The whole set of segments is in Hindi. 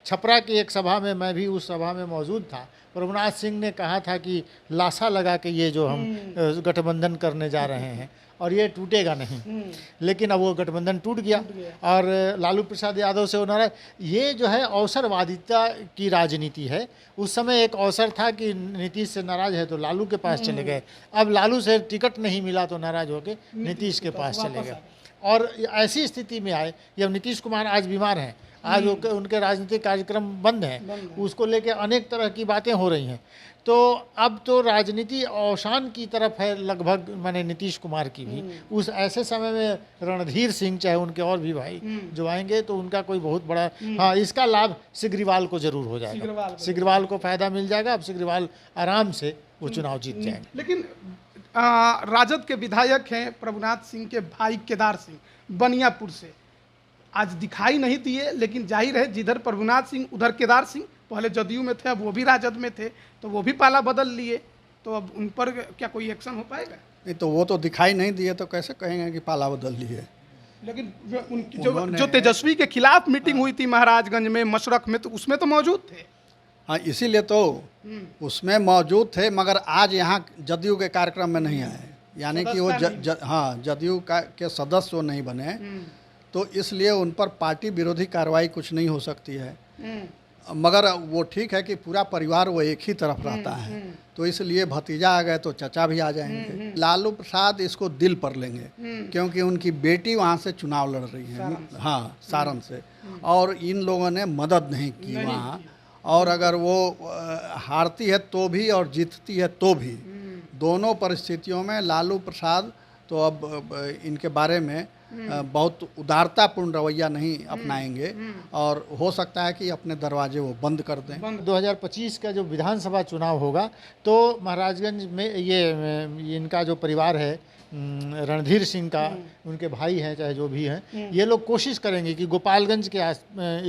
छपरा की एक सभा में, मैं भी उस सभा में मौजूद था, प्रभुनाथ सिंह ने कहा था कि लाशा लगा के ये जो हम गठबंधन करने जा रहे हैं और ये टूटेगा नहीं, लेकिन अब वो गठबंधन टूट गया और लालू प्रसाद यादव से वो नाराज। ये जो है अवसरवादिता की राजनीति है। उस समय एक अवसर था कि नीतीश से नाराज है तो लालू के पास चले गए, अब लालू से टिकट नहीं मिला तो नाराज होके नीतीश के पास चले गए। और ऐसी स्थिति में आए जब नीतीश कुमार आज बीमार हैं, आज उनके राजनीतिक कार्यक्रम बंद हैं, उसको लेके अनेक तरह की बातें हो रही हैं, तो अब तो राजनीति अवसान की तरफ है लगभग, माने नीतीश कुमार की भी। उस ऐसे समय में रणधीर सिंह चाहे उनके और भी भाई जो आएंगे तो उनका कोई बहुत बड़ा, हाँ, इसका लाभ सिग्रीवाल को जरूर हो जाएगा, सिग्रीवाल को फायदा मिल जाएगा। अब सिग्रीवाल आराम से वो चुनाव जीत जाएंगे। लेकिन राजद के विधायक हैं प्रभुनाथ सिंह के भाई केदार सिंह बनियापुर से, आज दिखाई नहीं दिए, लेकिन जाहिर है जिधर प्रभुनाथ सिंह उधर केदार सिंह, पहले जदयू में थे अब वो भी राजद में थे, तो वो भी पाला बदल लिए, तो अब उन पर क्या कोई एक्शन हो पाएगा? नहीं, तो वो तो दिखाई नहीं दिए तो कैसे कहेंगे कि पाला बदल लिए। लेकिन जो तेजस्वी के खिलाफ मीटिंग हुई थी महाराजगंज में, मशरक में, तो उसमें तो मौजूद थे। हाँ, इसीलिए तो उसमें मौजूद थे, मगर आज यहाँ जदयू के कार्यक्रम में नहीं आए, यानी कि वो हाँ, जदयू के सदस्य वो नहीं बने, तो इसलिए उन पर पार्टी विरोधी कार्रवाई कुछ नहीं हो सकती है। मगर वो ठीक है कि पूरा परिवार वो एक ही तरफ रहता है, तो इसलिए भतीजा आ गए तो चचा भी आ जाएंगे। लालू प्रसाद इसको दिल पर लेंगे क्योंकि उनकी बेटी वहाँ से चुनाव लड़ रही है, हाँ, सारण से, और इन लोगों ने मदद नहीं की वहाँ, और अगर वो हारती है तो भी और जीतती है तो भी, दोनों परिस्थितियों में लालू प्रसाद तो अब इनके बारे में बहुत उदारतापूर्ण रवैया नहीं अपनाएंगे और हो सकता है कि अपने दरवाजे वो बंद कर दें। 2025 का जो विधानसभा चुनाव होगा तो महाराजगंज में ये इनका जो परिवार है, रणधीर सिंह का, उनके भाई हैं चाहे जो भी हैं, ये लोग कोशिश करेंगे कि गोपालगंज के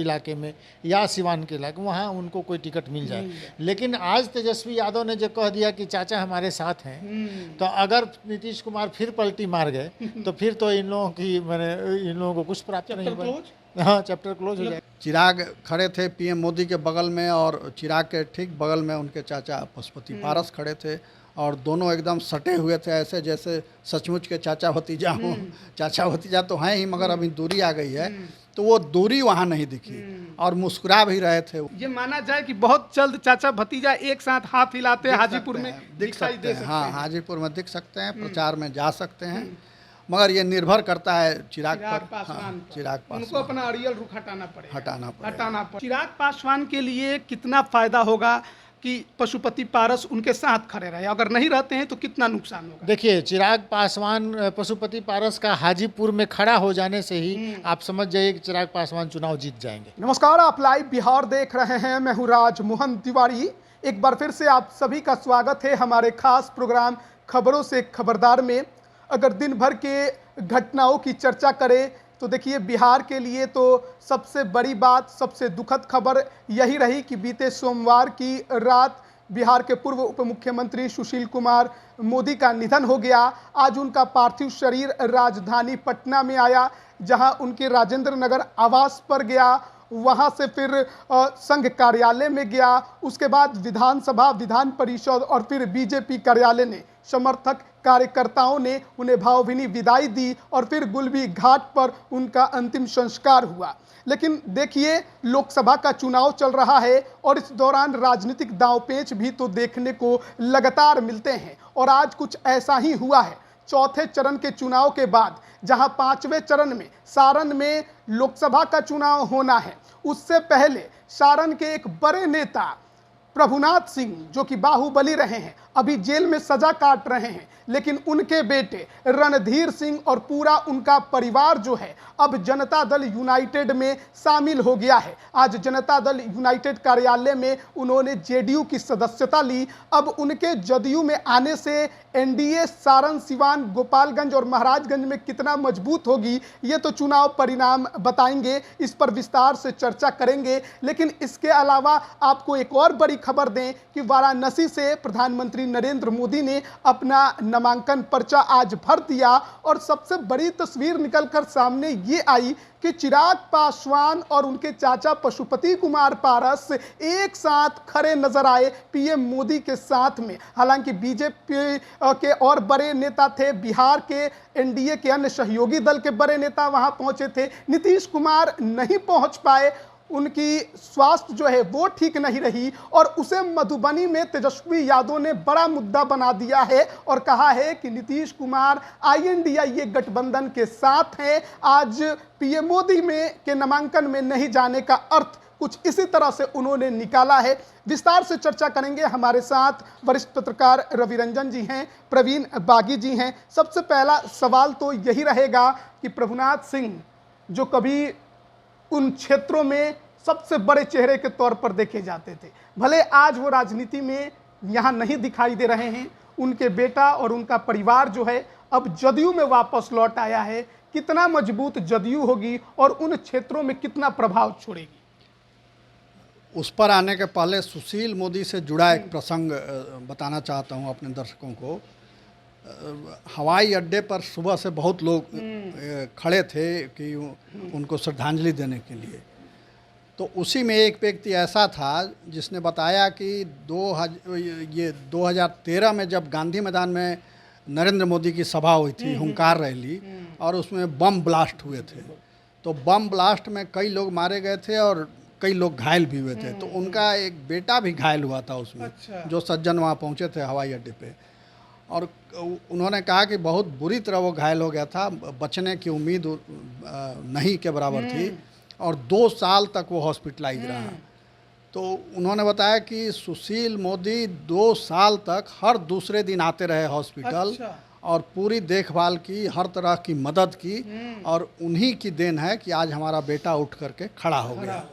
इलाके में या सिवान के इलाके, वहाँ उनको कोई टिकट मिल जाए। लेकिन आज तेजस्वी यादव ने जो कह दिया कि चाचा हमारे साथ हैं, तो अगर नीतीश कुमार फिर पलटी मार गए तो फिर तो इन लोगों की, मैंने इन लोगों को कुछ प्राप्त नहीं होगा। हाँ, चैप्टर क्लोज हो जाए। चिराग खड़े थे पीएम मोदी के बगल में और चिराग के ठीक बगल में उनके चाचा पशुपति पारस खड़े थे और दोनों एकदम सटे हुए थे, ऐसे जैसे सचमुच के चाचा भतीजा हों। चाचा भतीजा तो हैं ही, मगर अभी दूरी आ गई है तो वो दूरी वहाँ नहीं दिखी और मुस्कुरा भी रहे थे। ये माना जाए कि बहुत जल्द चाचा भतीजा एक साथ हाथ हिलाते हाजीपुर में दिख सकते हैं। हाँ, हाजीपुर में दिख सकते हैं, प्रचार में जा सकते हैं, मगर ये निर्भर करता है चिराग पर। हाँ, चिराग पासवान, उनको अपना अड़ियल रुख हटाना पड़ेगा। हटाना पड़ेगा। चिराग पासवान के लिए कितना फायदा होगा कि पशुपति पारस उनके साथ खड़े रहे, अगर नहीं रहते हैं तो कितना नुकसान होगा? देखिए, चिराग पासवान पशुपति पारस का हाजीपुर में खड़ा हो जाने से ही आप समझ जाइए कि चिराग पासवान चुनाव जीत जाएंगे। नमस्कार, आप लाइव बिहार देख रहे हैं, मैं हूँ राज मोहन तिवारी। एक बार फिर से आप सभी का स्वागत है हमारे खास प्रोग्राम खबरों से खबरदार में। अगर दिन भर के घटनाओं की चर्चा करें तो देखिए, बिहार के लिए तो सबसे बड़ी बात, सबसे दुखद खबर यही रही कि बीते सोमवार की रात बिहार के पूर्व उप मुख्यमंत्री सुशील कुमार मोदी का निधन हो गया। आज उनका पार्थिव शरीर राजधानी पटना में आया, जहां उनके राजेंद्र नगर आवास पर गया, वहां से फिर संघ कार्यालय में गया, उसके बाद विधानसभा, विधान परिषद और फिर बीजेपी कार्यालय ने समर्थक कार्यकर्ताओं ने उन्हें भावभीनी विदाई दी और फिर गुलबी घाट पर उनका अंतिम संस्कार हुआ। लेकिन देखिए, लोकसभा का चुनाव चल रहा है और इस दौरान राजनीतिक दांवपेच भी तो देखने को लगातार मिलते हैं और आज कुछ ऐसा ही हुआ है। चौथे चरण के चुनाव के बाद जहां पांचवें चरण में सारण में लोकसभा का चुनाव होना है, उससे पहले सारण के एक बड़े नेता प्रभुनाथ सिंह, जो कि बाहुबली रहे हैं, अभी जेल में सजा काट रहे हैं, लेकिन उनके बेटे रणधीर सिंह और पूरा उनका परिवार जो है अब जनता दल यूनाइटेड में शामिल हो गया है। आज जनता दल यूनाइटेड कार्यालय में उन्होंने जेडीयू की सदस्यता ली। अब उनके जदयू में आने से एनडीए सारण, सिवान, गोपालगंज और महाराजगंज में कितना मजबूत होगी, ये तो चुनाव परिणाम बताएंगे। इस पर विस्तार से चर्चा करेंगे। लेकिन इसके अलावा आपको एक और बड़ी खबर दें कि वाराणसी से प्रधानमंत्री नरेंद्र मोदी ने अपना नामांकन पर्चा आज भर दिया और सबसे बड़ी तस्वीर निकलकर सामने ये आई कि चिराग पासवान और उनके चाचा पशुपति कुमार पारस एक साथ खड़े नजर आए पीएम मोदी के साथ में। हालांकि बीजेपी के और बड़े नेता थे, बिहार के एनडीए के अन्य सहयोगी दल के बड़े नेता वहां पहुंचे थे, नीतीश कुमार नहीं पहुंच पाए, उनकी स्वास्थ्य जो है वो ठीक नहीं रही और उसे मधुबनी में तेजस्वी यादव ने बड़ा मुद्दा बना दिया है और कहा है कि नीतीश कुमार INDIA गठबंधन के साथ हैं। आज पीएम मोदी में के नामांकन में नहीं जाने का अर्थ कुछ इसी तरह से उन्होंने निकाला है। विस्तार से चर्चा करेंगे। हमारे साथ वरिष्ठ पत्रकार रवि रंजन जी हैं, प्रवीण बागी जी हैं। सबसे पहला सवाल तो यही रहेगा कि प्रभुनाथ सिंह जो कभी उन क्षेत्रों में सबसे बड़े चेहरे के तौर पर देखे जाते थे, भले आज वो राजनीति में यहाँ नहीं दिखाई दे रहे हैं, उनके बेटा और उनका परिवार जो है अब जदयू में वापस लौट आया है, कितना मजबूत जदयू होगी और उन क्षेत्रों में कितना प्रभाव छोड़ेगी? उस पर आने के पहले सुशील मोदी से जुड़ा एक प्रसंग बताना चाहता हूँ अपने दर्शकों को। हवाई अड्डे पर सुबह से बहुत लोग खड़े थे कि उनको श्रद्धांजलि देने के लिए। तो उसी में एक व्यक्ति ऐसा था जिसने बताया कि 2013 में जब गांधी मैदान में नरेंद्र मोदी की सभा हुई थी, हुंकार रैली, और उसमें बम ब्लास्ट हुए थे। तो बम ब्लास्ट में कई लोग मारे गए थे और कई लोग घायल भी हुए थे। तो उनका एक बेटा भी घायल हुआ था उसमें। अच्छा। जो सज्जन वहाँ पहुँचे थे हवाई अड्डे पे, और उन्होंने कहा कि बहुत बुरी तरह वो घायल हो गया था, बचने की उम्मीद नहीं के बराबर थी, और 2 साल तक वो हॉस्पिटलाइज रहा। तो उन्होंने बताया कि सुशील मोदी 2 साल तक हर दूसरे दिन आते रहे हॉस्पिटल। अच्छा। और पूरी देखभाल की, हर तरह की मदद की, और उन्हीं की देन है कि आज हमारा बेटा उठ करके खड़ा हो गया।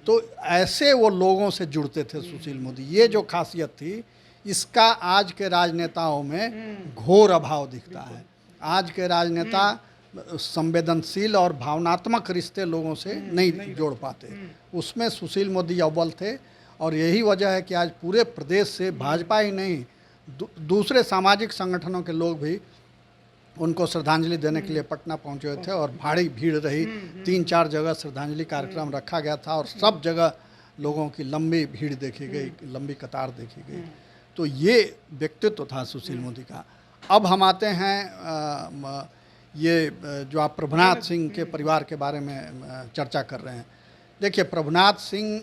तो ऐसे वो लोगों से जुड़ते थे सुशील मोदी। ये जो खासियत थी, इसका आज के राजनेताओं में घोर अभाव दिखता है। आज के राजनेता संवेदनशील और भावनात्मक रिश्ते लोगों से नहीं जोड़ पाते, उसमें सुशील मोदी अव्वल थे। और यही वजह है कि आज पूरे प्रदेश से भाजपा ही नहीं, दूसरे सामाजिक संगठनों के लोग भी उनको श्रद्धांजलि देने के लिए पटना पहुंचे हुए थे, और भारी भीड़ रही। 3-4 जगह श्रद्धांजलि कार्यक्रम रखा गया था, और सब जगह लोगों की लंबी भीड़ देखी गई, लंबी कतार देखी गई। तो ये व्यक्तित्व था सुशील मोदी का। अब हम आते हैं ये जो आप प्रभुनाथ सिंह के परिवार के बारे में चर्चा कर रहे हैं। देखिए, प्रभुनाथ सिंह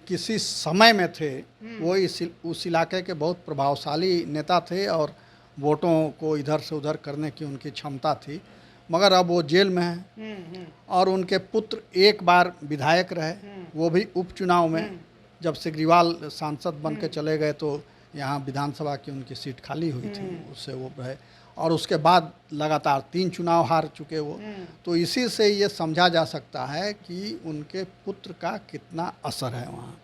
किसी समय में थे, वो उस इलाके के बहुत प्रभावशाली नेता थे और वोटों को इधर से उधर करने की उनकी क्षमता थी, मगर अब वो जेल में हैं। और उनके पुत्र एक बार विधायक रहे, वो भी उपचुनाव में। जब सिग्रीवाल सांसद बन के चले गए तो यहाँ विधानसभा की उनकी सीट खाली हुई थी, उससे वो रहे, और उसके बाद लगातार 3 चुनाव हार चुके वो। तो इसी से ये समझा जा सकता है कि उनके पुत्र का कितना असर है वहाँ।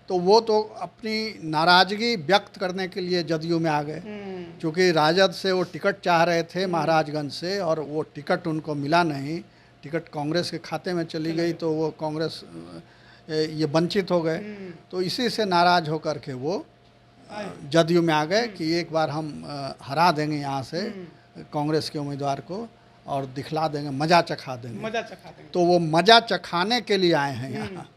तो वो तो अपनी नाराज़गी व्यक्त करने के लिए जदयू में आ गए, क्योंकि राजद से वो टिकट चाह रहे थे महाराजगंज से, और वो टिकट उनको मिला नहीं। टिकट कांग्रेस के खाते में चली गई, तो वो कांग्रेस ये वंचित हो गए। तो इसी से नाराज़ होकर के वो जदयू में आ गए कि एक बार हम हरा देंगे यहाँ से कांग्रेस के उम्मीदवार को, और दिखला देंगे, मज़ा चखा देंगे। तो वो मज़ा चखाने के लिए आए हैं यहाँ।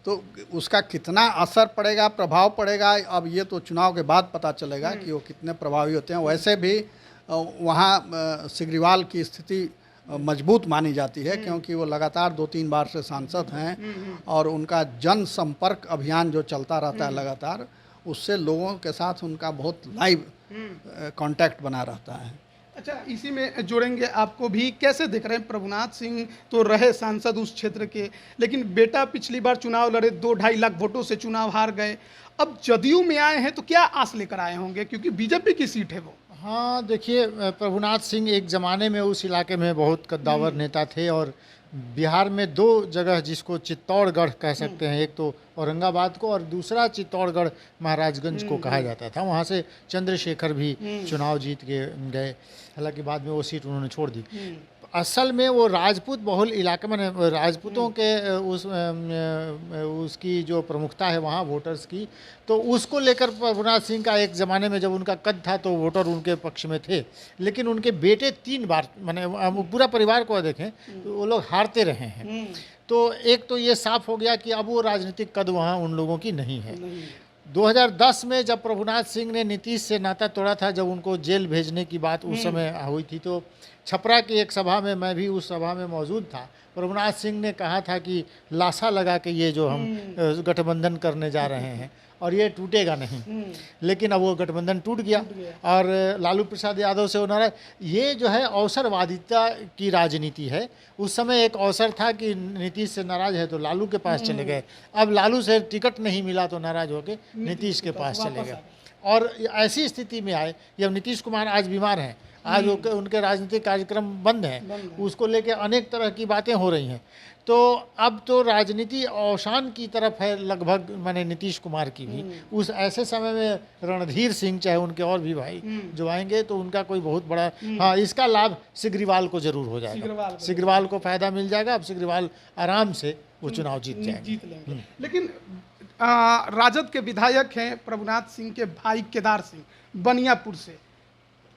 तो उसका कितना असर पड़ेगा, प्रभाव पड़ेगा, अब ये तो चुनाव के बाद पता चलेगा कि वो कितने प्रभावी होते हैं। वैसे भी वहाँ सिग्रीवाल की स्थिति मजबूत मानी जाती है, क्योंकि वो लगातार 2-3 बार से सांसद हैं, और उनका जन संपर्क अभियान जो चलता रहता है लगातार, उससे लोगों के साथ उनका बहुत लाइव कांटेक्ट बना रहता है। अच्छा, इसी में जोड़ेंगे आपको भी। कैसे देख रहे हैं, प्रभुनाथ सिंह तो रहे सांसद उस क्षेत्र के, लेकिन बेटा पिछली बार चुनाव लड़े, 2-2.5 लाख वोटों से चुनाव हार गए, अब जदयू में आए हैं, तो क्या आस लेकर आए होंगे, क्योंकि बीजेपी की सीट है वो? हाँ, देखिए, प्रभुनाथ सिंह एक ज़माने में उस इलाके में बहुत कद्दावर नेता थे, और बिहार में 2 जगह जिसको चित्तौड़गढ़ कह सकते हैं, एक तो औरंगाबाद को और दूसरा चित्तौड़गढ़ महाराजगंज को कहा जाता था। वहाँ से चंद्रशेखर भी चुनाव जीत के गए, हालांकि बाद में वो सीट उन्होंने छोड़ दी। असल में वो राजपूत बहुल इलाके में राजपूतों के उसकी जो प्रमुखता है वहाँ वोटर्स की, तो उसको लेकर प्रभुनाथ सिंह का एक ज़माने में जब उनका कद था तो वोटर उनके पक्ष में थे, लेकिन उनके बेटे 3 बार माने पूरा परिवार को देखें तो वो लोग हारते रहे हैं। तो एक तो ये साफ हो गया कि अब वो राजनीतिक कद वहाँ उन लोगों की नहीं है। 2010 में जब प्रभुनाथ सिंह ने नीतीश से नाता तोड़ा था, जब उनको जेल भेजने की बात उस समय हुई थी, तो छपरा की एक सभा में मैं भी उस सभा में मौजूद था। प्रभुनाथ सिंह ने कहा था कि लाशा लगा के ये जो हम गठबंधन करने जा रहे हैं और ये टूटेगा नहीं, लेकिन अब वो गठबंधन टूट गया और लालू प्रसाद यादव से नाराज। ये जो है अवसरवादिता की राजनीति है। उस समय एक अवसर था कि नीतीश से नाराज है तो लालू के पास चले गए, अब लालू से टिकट नहीं मिला तो नाराज होके नीतीश के पास चले गए। और ऐसी स्थिति में आए जब नीतीश कुमार आज बीमार हैं, आज उनके राजनीतिक कार्यक्रम बंद हैं, उसको लेके अनेक तरह की बातें हो रही हैं। तो अब तो राजनीति अवसान की तरफ है लगभग, माने नीतीश कुमार की भी। उस ऐसे समय में रणधीर सिंह चाहे उनके और भी भाई जो आएंगे तो उनका कोई बहुत बड़ा, हाँ, इसका लाभ सिग्रीवाल को जरूर हो जाएगा, सिग्रीवाल को फायदा मिल जाएगा। अब सिग्रीवाल आराम से वो चुनाव जीत जाएंगे। लेकिन राजद के विधायक हैं प्रभुनाथ सिंह के भाई केदार सिंह बनियापुर से,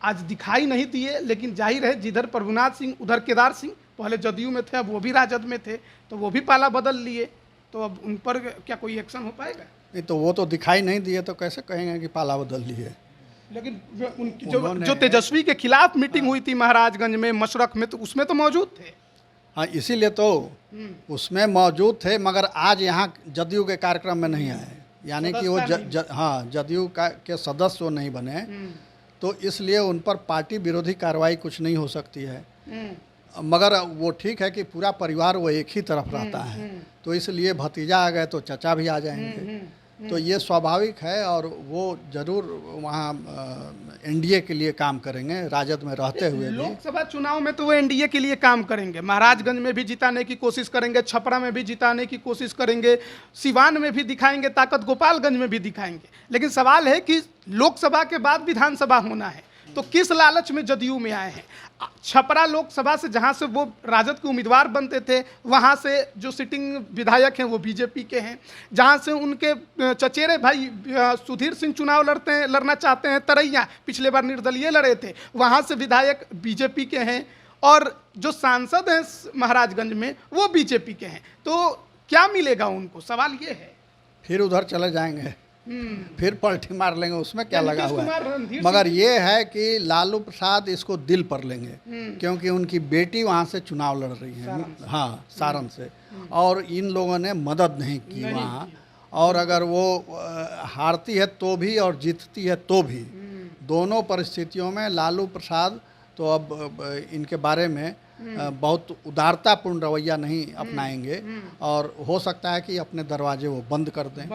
आज दिखाई नहीं दिए, लेकिन जाहिर है जिधर प्रभुनाथ सिंह उधर केदार सिंह, पहले जदयू में थे अब वो भी राजद में थे, तो वो भी पाला बदल लिए, तो अब उन पर क्या कोई एक्शन हो पाएगा? नहीं, तो वो तो दिखाई नहीं दिए तो कैसे कहेंगे कि पाला बदल लिए। लेकिन जो तेजस्वी के खिलाफ मीटिंग हुई थी महाराजगंज में मशरक में, तो उसमें तो मौजूद थे। हाँ, इसीलिए तो उसमें मौजूद थे, मगर आज यहाँ जदयू के कार्यक्रम में नहीं आए, यानी कि वो हाँ जदयू के सदस्य वो नहीं बने, तो इसलिए उन पर पार्टी विरोधी कार्रवाई कुछ नहीं हो सकती है। मगर वो ठीक है कि पूरा परिवार वो एक ही तरफ रहता है, तो इसलिए भतीजा आ गए तो चचा भी आ जाएंगे, तो ये स्वाभाविक है। और वो जरूर वहाँ एनडीए के लिए काम करेंगे, राजद में रहते हुए भी। लोकसभा चुनाव में तो वो एनडीए के लिए काम करेंगे, महाराजगंज में भी जिताने की कोशिश करेंगे, छपरा में भी जिताने की कोशिश करेंगे, सिवान में भी दिखाएंगे ताकत, गोपालगंज में भी दिखाएंगे। लेकिन सवाल है कि लोकसभा के बाद विधानसभा होना है, तो किस लालच में जदयू में आए हैं? छपरा लोकसभा से जहां से वो राजद के उम्मीदवार बनते थे, वहां से जो सिटिंग विधायक हैं वो बीजेपी के हैं। जहां से उनके चचेरे भाई सुधीर सिंह चुनाव लड़ना चाहते हैं, तरैया पिछले बार निर्दलीय लड़े थे, वहां से विधायक बीजेपी के हैं, और जो सांसद हैं महाराजगंज में वो बीजेपी के हैं। तो क्या मिलेगा उनको? सवाल ये है। फिर उधर चले जाएंगे, फिर पलटी मार लेंगे, उसमें क्या लगा हुआ है। मगर ये है कि लालू प्रसाद इसको दिल पर लेंगे, क्योंकि उनकी बेटी वहाँ से चुनाव लड़ रही है, हाँ, सारण से, और इन लोगों ने मदद नहीं की वहाँ। और अगर वो हारती है तो भी और जीतती है तो भी, दोनों परिस्थितियों में लालू प्रसाद तो अब इनके बारे में बहुत उदारतापूर्ण रवैया नहीं अपनाएंगे, और हो सकता है कि अपने दरवाजे वो बंद कर दें।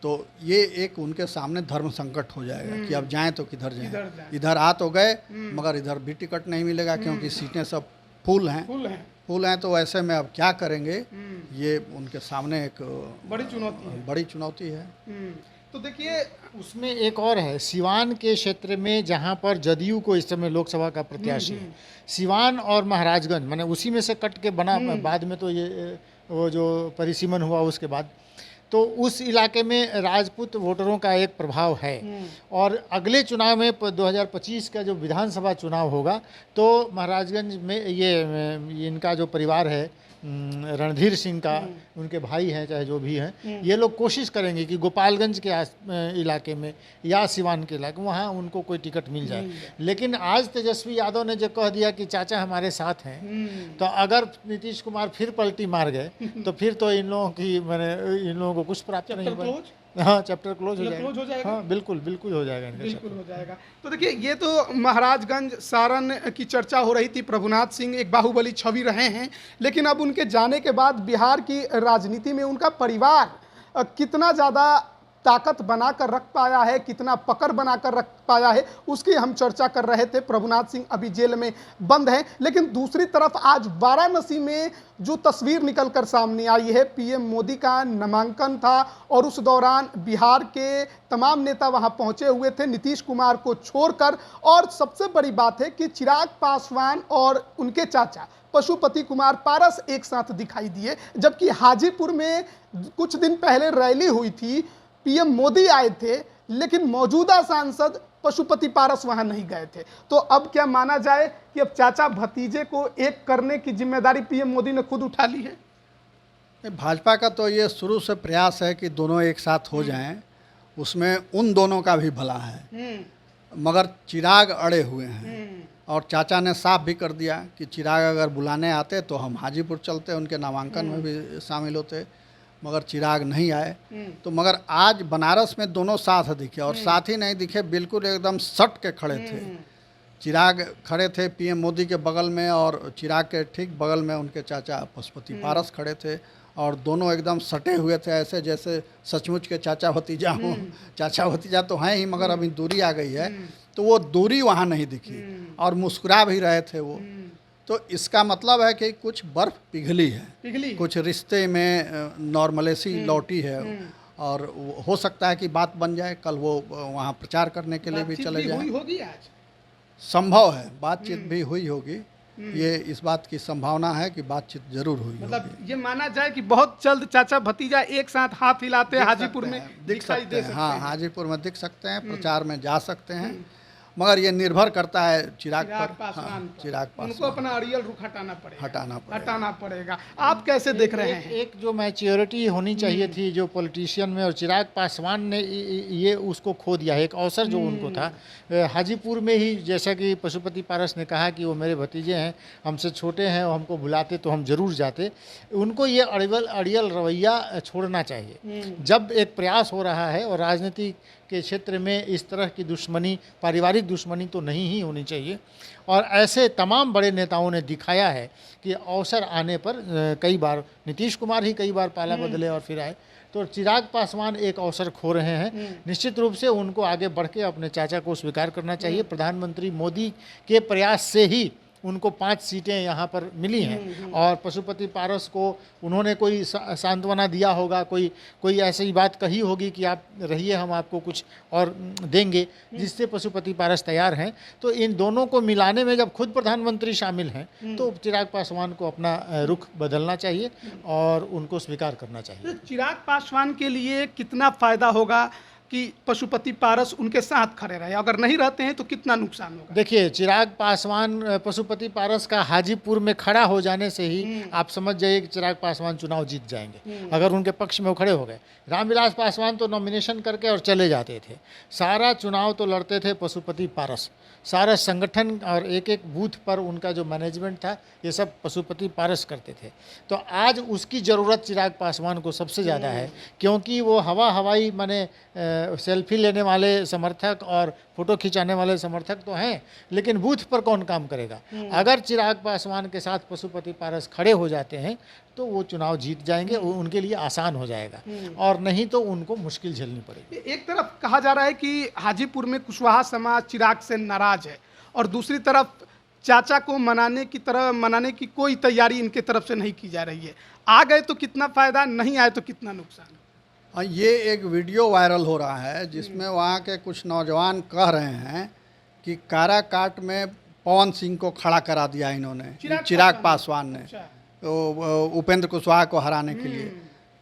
तो ये एक उनके सामने धर्म संकट हो जाएगा कि अब जाएं तो किधर जाएं। इधर आ तो गए, मगर इधर भी टिकट नहीं मिलेगा, क्योंकि सीटें सब फुल हैं। तो ऐसे में अब क्या करेंगे, ये उनके सामने एक बड़ी चुनौती है। तो देखिए, उसमें एक और है, सिवान के क्षेत्र में जहाँ पर जदयू को इस समय लोकसभा का प्रत्याशी है, सिवान और महाराजगंज, माने उसी में से कट के बना, बाद में तो ये वो जो परिसीमन हुआ उसके बाद, तो उस इलाके में राजपूत वोटरों का एक प्रभाव है। और अगले चुनाव में 2025 का जो विधानसभा चुनाव होगा, तो महाराजगंज में ये इनका जो परिवार है रणधीर सिंह का, उनके भाई हैं चाहे जो भी हैं, ये लोग कोशिश करेंगे कि गोपालगंज के इलाके में या सिवान के इलाके में वहाँ उनको कोई टिकट मिल जाए। लेकिन आज तेजस्वी यादव ने जो कह दिया कि चाचा हमारे साथ हैं, तो अगर नीतीश कुमार फिर पलटी मार गए तो फिर तो इन लोगों को कुछ प्राप्त नहीं होगा। हाँ, चैप्टर क्लोज हो जाएगा। हाँ, बिल्कुल हो जाएगा, बिल्कुल हो जाएगा। तो देखिए, ये तो महाराजगंज सारण की चर्चा हो रही थी। प्रभुनाथ सिंह एक बाहुबली छवि रहे हैं, लेकिन अब उनके जाने के बाद बिहार की राजनीति में उनका परिवार कितना ज़्यादा ताकत बनाकर रख पाया है, कितना पकड़ बनाकर रख पाया है, उसकी हम चर्चा कर रहे थे। प्रभुनाथ सिंह अभी जेल में बंद हैं, लेकिन दूसरी तरफ आज वाराणसी में जो तस्वीर निकलकर सामने आई है, पीएम मोदी का नामांकन था और उस दौरान बिहार के तमाम नेता वहां पहुंचे हुए थे, नीतीश कुमार को छोड़कर। और सबसे बड़ी बात है कि चिराग पासवान और उनके चाचा पशुपति कुमार पारस एक साथ दिखाई दिए, जबकि हाजीपुर में कुछ दिन पहले रैली हुई थी, पीएम मोदी आए थे, लेकिन मौजूदा सांसद पशुपति पारस वहां नहीं गए थे। तो अब क्या माना जाए कि अब चाचा भतीजे को एक करने की जिम्मेदारी पीएम मोदी ने खुद उठा ली है? भाजपा का तो ये शुरू से प्रयास है कि दोनों एक साथ हो जाएं, उसमें उन दोनों का भी भला है, मगर चिराग अड़े हुए हैं। और चाचा ने साफ भी कर दिया कि चिराग अगर बुलाने आते तो हम हाजीपुर चलते, उनके नामांकन में भी शामिल होते, मगर चिराग नहीं आए। तो मगर आज बनारस में दोनों साथ दिखे, और साथ ही नहीं दिखे, बिल्कुल एकदम सट के खड़े थे। चिराग खड़े थे पीएम मोदी के बगल में, और चिराग के ठीक बगल में उनके चाचा पशुपति पारस खड़े थे, और दोनों एकदम सटे हुए थे, ऐसे जैसे सचमुच के चाचा भतीजा हों। चाचा भतीजा तो हैं ही, मगर अभी दूरी आ गई है, तो वो दूरी वहाँ नहीं दिखी, और मुस्कुरा भी रहे थे वो। तो इसका मतलब है कि कुछ बर्फ पिघली है, कुछ रिश्ते में नॉर्मलेसी लौटी है, और हो सकता है कि बात बन जाए। कल वो वहाँ प्रचार करने के लिए भी चले जाएं। होगी आज संभव है, बातचीत भी हुई होगी। ये इस बात की संभावना है कि बातचीत जरूर हुई मतलब होगी। ये माना जाए कि बहुत जल्द चाचा भतीजा एक साथ हाथ हिलाते हाजीपुर में दिख दिखाई सकते दे हैं। सकते हाँ, हैं। हाजीपुर में दिख सकते हैं, प्रचार में जा सकते हैं, मगर ये निर्भर करता है चिराग चिराग पर। पासवान हाँ, पर। चिराग उनको पासवान अपना अड़ियल रुख हटाना पड़ेगा। हटाना पड़ेगा। आप कैसे देख रहे हैं? एक जो मैच्योरिटी होनी चाहिए थी जो पॉलिटिशियन में, और चिराग पासवान ने ये उसको खो दिया है। एक अवसर जो उनको था हाजीपुर में ही, जैसा कि पशुपति पारस ने कहा कि वो मेरे भतीजे हैं, हमसे छोटे हैं, और हमको बुलाते तो हम जरूर जाते। उनको ये अड़ियल रवैया छोड़ना चाहिए। जब एक प्रयास हो रहा है, और राजनीति के क्षेत्र में इस तरह की दुश्मनी, पारिवारिक दुश्मनी तो नहीं ही होनी चाहिए। और ऐसे तमाम बड़े नेताओं ने दिखाया है कि अवसर आने पर कई बार नीतीश कुमार ही कई बार पाला बदले और फिर आए। तो चिराग पासवान एक अवसर खो रहे हैं। निश्चित रूप से उनको आगे बढ़ के अपने चाचा को स्वीकार करना चाहिए। प्रधानमंत्री मोदी के प्रयास से ही उनको 5 सीटें यहाँ पर मिली हैं, और पशुपति पारस को उन्होंने कोई सांत्वना दिया होगा, कोई ऐसी बात कही होगी कि आप रहिए, हम आपको कुछ और देंगे, जिससे पशुपति पारस तैयार हैं। तो इन दोनों को मिलाने में जब खुद प्रधानमंत्री शामिल हैं, तो चिराग पासवान को अपना रुख बदलना चाहिए और उनको स्वीकार करना चाहिए। तो चिराग पासवान के लिए कितना फायदा होगा कि पशुपति पारस उनके साथ खड़े रहे? अगर नहीं रहते हैं तो कितना नुकसान होगा? देखिए, चिराग पासवान पशुपति पारस का हाजीपुर में खड़ा हो जाने से ही आप समझ जाइए कि चिराग पासवान चुनाव जीत जाएंगे, अगर उनके पक्ष में वो खड़े हो गए। रामविलास पासवान तो नॉमिनेशन करके और चले जाते थे, सारा चुनाव तो लड़ते थे पशुपति पारस। सारा संगठन और एक एक बूथ पर उनका जो मैनेजमेंट था, ये सब पशुपति पारस करते थे। तो आज उसकी ज़रूरत चिराग पासवान को सबसे ज़्यादा है, क्योंकि वो हवाई माने सेल्फी लेने वाले समर्थक और फोटो खिंचाने वाले समर्थक तो हैं, लेकिन बूथ पर कौन काम करेगा? अगर चिराग पासवान के साथ पशुपति पारस खड़े हो जाते हैं तो वो चुनाव जीत जाएंगे, उनके लिए आसान हो जाएगा, और नहीं तो उनको मुश्किल झेलनी पड़ेगी। एक तरफ कहा जा रहा है कि हाजीपुर में कुशवाहा समाज चिराग से नाराज है, और दूसरी तरफ चाचा को मनाने की कोई तैयारी इनके तरफ से नहीं की जा रही है। आ गए तो कितना फायदा, नहीं आए तो कितना नुकसान? ये एक वीडियो वायरल हो रहा है जिसमें वहाँ के कुछ नौजवान कह रहे हैं कि काराकाट में पवन सिंह को खड़ा करा दिया इन्होंने, चिराग पासवान ने, तो उपेंद्र कुशवाहा को हराने के लिए।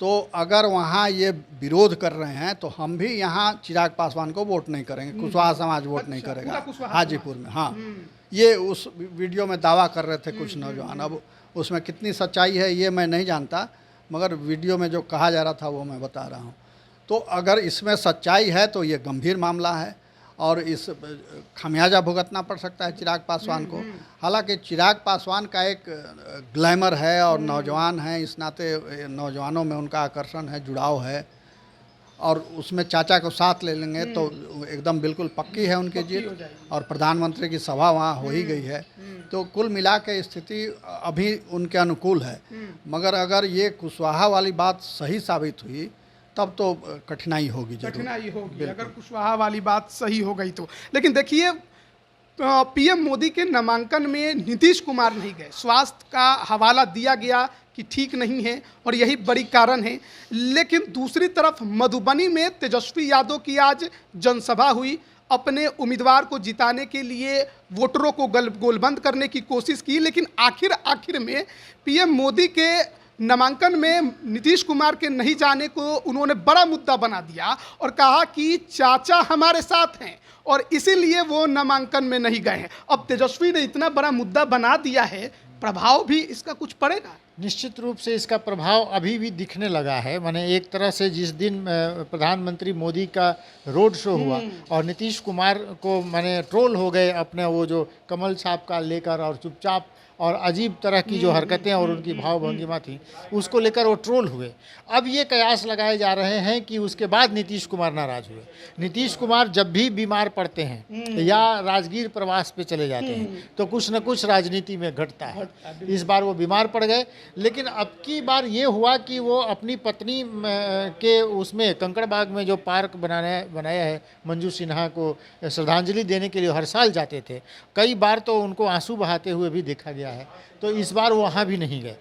तो अगर वहाँ ये विरोध कर रहे हैं तो हम भी यहाँ चिराग पासवान को वोट नहीं करेंगे, कुशवाहा समाज वोट नहीं करेगा हाजीपुर में। हाँ, ये उस वीडियो में दावा कर रहे थे कुछ नौजवान। अब उसमें कितनी सच्चाई है ये मैं नहीं जानता, मगर वीडियो में जो कहा जा रहा था वो मैं बता रहा हूँ। तो अगर इसमें सच्चाई है तो ये गंभीर मामला है, और इस खमियाजा भुगतना पड़ सकता है चिराग पासवान को। हालांकि चिराग पासवान का एक ग्लैमर है और नौजवान हैं, इस नाते नौजवानों में उनका आकर्षण है, जुड़ाव है, और उसमें चाचा को साथ ले लेंगे तो एकदम बिल्कुल पक्की है उनकी जीत, और प्रधानमंत्री की सभा वहाँ हो ही गई है। तो कुल मिला के स्थिति अभी उनके अनुकूल है। मगर अगर ये कुशवाहा वाली बात सही साबित हुई तब तो कठिनाई होगी जरूर। कठिनाई होगी अगर कुशवाहा वाली बात सही हो गई तो। लेकिन देखिए पीएम मोदी के नामांकन में नीतीश कुमार नहीं गए, स्वास्थ्य का हवाला दिया गया कि ठीक नहीं है और यही बड़ी कारण है। लेकिन दूसरी तरफ मधुबनी में तेजस्वी यादव की आज जनसभा हुई, अपने उम्मीदवार को जिताने के लिए वोटरों को गोलबंद करने की कोशिश की, लेकिन आखिर में पीएम मोदी के नामांकन में नीतीश कुमार के नहीं जाने को उन्होंने बड़ा मुद्दा बना दिया और कहा कि चाचा हमारे साथ हैं और इसीलिए वो नामांकन में नहीं गए हैं। अब तेजस्वी ने इतना बड़ा मुद्दा बना दिया है, प्रभाव भी इसका कुछ पड़ेगा? निश्चित रूप से इसका प्रभाव अभी भी दिखने लगा है। माने एक तरह से जिस दिन प्रधानमंत्री मोदी का रोड शो हुआ और नीतीश कुमार को माने ट्रोल हो गए अपने वो जो कमल छाप का लेकर और चुपचाप और अजीब तरह की जो हरकतें और उनकी भाव भंगिमा थी उसको लेकर वो ट्रोल हुए। अब ये कयास लगाए जा रहे हैं कि उसके बाद नीतीश कुमार नाराज हुए। नीतीश कुमार जब भी बीमार पड़ते हैं या राजगीर प्रवास पे चले जाते हैं तो कुछ न कुछ राजनीति में घटता है। इस बार वो बीमार पड़ गए, लेकिन अब की बार ये हुआ कि वो अपनी पत्नी के उसमें कंकड़बाग में जो पार्क बनाया है मंजू सिन्हा को श्रद्धांजलि देने के लिए हर साल जाते थे। कई बार तो उनको आंसू बहाते हुए भी देखा गया है, तो इस बार वहाँ भी नहीं गए।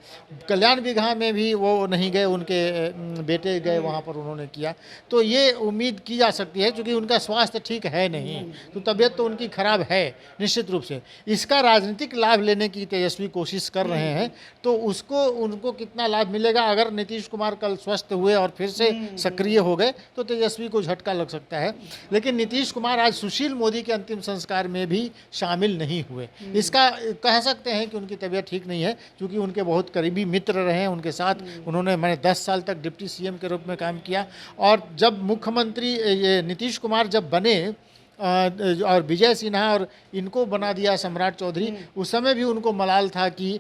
कल्याण बिगहा में भी वो नहीं गए, उनके बेटे गए वहाँ पर, उन्होंने किया। तो ये उम्मीद की जा सकती है क्योंकि उनका स्वास्थ्य ठीक है नहीं, तो तबीयत तो उनकी खराब है निश्चित रूप से। इसका राजनीतिक लाभ लेने की तेजस्वी कोशिश कर रहे हैं, तो उनको कितना लाभ मिलेगा? अगर नीतीश कुमार कल स्वस्थ हुए और फिर से सक्रिय हो गए तो तेजस्वी को झटका लग सकता है। लेकिन नीतीश कुमार आज सुशील मोदी के अंतिम संस्कार में भी शामिल नहीं हुए। इसका कह सकते हैं कि उनकी तबीयत ठीक नहीं है, क्योंकि उनके बहुत करीबी मित्र रहे हैं उनके साथ। उन्होंने मैंने 10 साल तक डिप्टी सीएम के रूप में काम किया, और जब मुख्यमंत्री ये नीतीश कुमार जब बने और विजय सिन्हा और इनको बना दिया सम्राट चौधरी, उस समय भी उनको मलाल था कि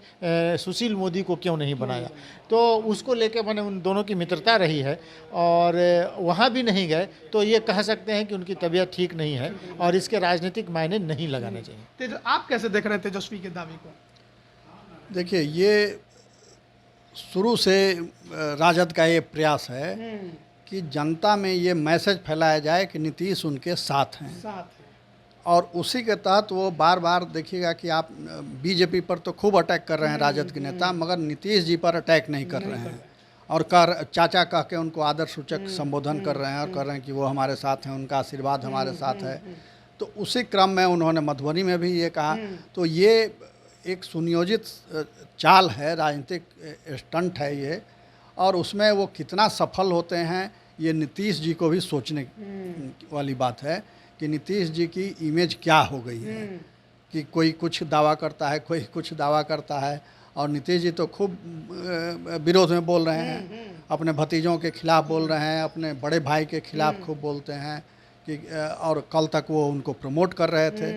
सुशील मोदी को क्यों नहीं बनाया। तो उसको लेके मैंने उन दोनों की मित्रता रही है और वहाँ भी नहीं गए, तो ये कह सकते हैं कि उनकी तबीयत ठीक नहीं है और इसके राजनीतिक मायने नहीं लगाने चाहिए। आप कैसे देख रहे हैं तेजस्वी के दावे को? देखिए, ये शुरू से राजद का ये प्रयास है कि जनता में ये मैसेज फैलाया जाए कि नीतीश उनके साथ हैं। और उसी के तहत वो बार बार देखिएगा कि आप बीजेपी पर तो खूब अटैक कर रहे हैं राजद के नेता, मगर नीतीश जी पर अटैक नहीं कर रहे हैं और चाचा कह के उनको आदर सूचक संबोधन कर रहे हैं और कर रहे हैं कि वो हमारे साथ हैं, उनका आशीर्वाद हमारे साथ है। तो उसी क्रम में उन्होंने मधुबनी में भी ये कहा। तो ये एक सुनियोजित चाल है, राजनीतिक स्टंट है ये, और उसमें वो कितना सफल होते हैं ये नीतीश जी को भी सोचने वाली बात है कि नीतीश जी की इमेज क्या हो गई है कि कोई कुछ दावा करता है, कोई कुछ दावा करता है, और नीतीश जी तो खूब विरोध में बोल रहे हैं, अपने भतीजों के खिलाफ बोल रहे हैं, अपने बड़े भाई के खिलाफ खूब बोलते हैं कि और कल तक वो उनको प्रमोट कर रहे थे।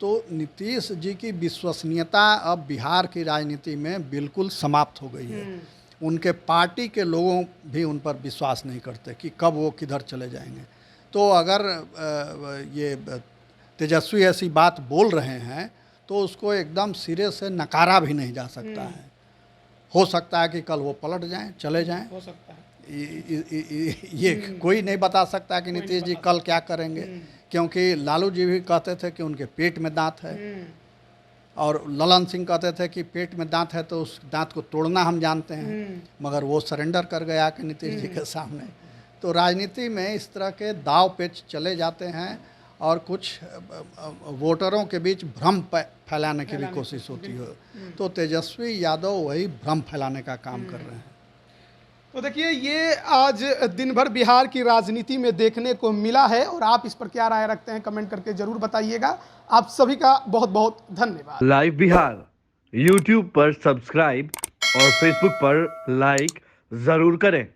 तो नीतीश जी की विश्वसनीयता अब बिहार की राजनीति में बिल्कुल समाप्त हो गई है। उनके पार्टी के लोगों भी उन पर विश्वास नहीं करते कि कब वो किधर चले जाएंगे। तो अगर ये तेजस्वी ऐसी बात बोल रहे हैं तो उसको एकदम सिरे से नकारा भी नहीं जा सकता है। हो सकता है कि कल वो पलट जाएं, चले जाएं, हो सकता है। ये कोई नहीं बता सकता कि नीतीश जी कल क्या करेंगे, क्योंकि लालू जी भी कहते थे कि उनके पेट में दांत है, और ललन सिंह कहते थे कि पेट में दांत है तो उस दांत को तोड़ना हम जानते हैं, मगर वो सरेंडर कर गया कि नीतीश जी के सामने। तो राजनीति में इस तरह के दाव पेच चले जाते हैं और कुछ वोटरों के बीच भ्रम फैलाने की भी कोशिश होती है। तो तेजस्वी यादव वही भ्रम फैलाने का काम कर रहे हैं। तो देखिए, ये आज दिन भर बिहार की राजनीति में देखने को मिला है, और आप इस पर क्या राय रखते हैं कमेंट करके जरूर बताइएगा। आप सभी का बहुत बहुत धन्यवाद। लाइव बिहार यूट्यूब पर सब्सक्राइब और फेसबुक पर लाइक जरूर करें।